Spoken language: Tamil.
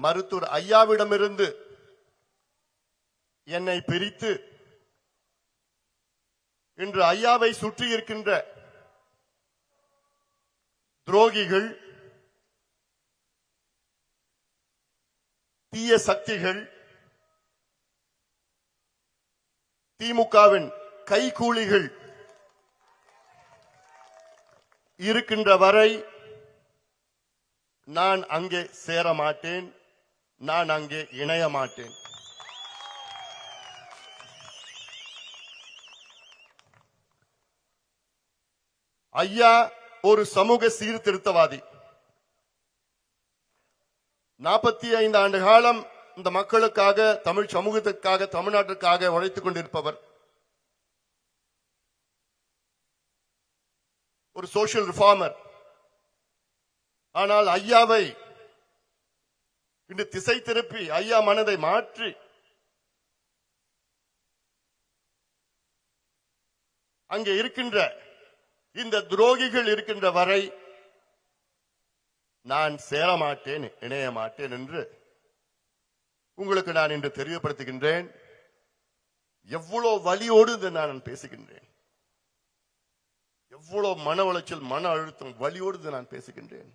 மருத்துவர் ஐயாவிடமிருந்து என்னை பிரித்து இன்று ஐயாவை சுற்றி இருக்கின்ற துரோகிகள், தீய சக்திகள், திமுகவின் கைகூலிகள் இருக்கின்ற வரை நான் அங்கே சேர மாட்டேன், நான் அங்கே இணைய மாட்டேன். ஐயா ஒரு சமூக சீர்திருத்தவாதி. 45 ஆண்டு காலம் இந்த மக்களுக்காக, தமிழ் சமூகத்துக்காக, தமிழ்நாட்டிற்காக உழைத்துக் கொண்டிருப்பவர். ஒரு சோசியல் ரிஃபார்மர். ஆனால் ஐயாவை இன்று திசை திருப்பி ஐயா மனதை மாற்றி அங்கே இருக்கின்ற இந்த துரோகிகள் இருக்கின்ற வரை நான் சேர மாட்டேன், இணைய மாட்டேன் என்று உங்களுக்கு நான் இன்று தெரியப்படுத்துகின்றேன். எவ்வளவு வலியோடு நான் பேசுகின்றேன், எவ்வளவு மன உளைச்சல், மன அழுத்தம், வலியோடு நான் பேசுகின்றேன்.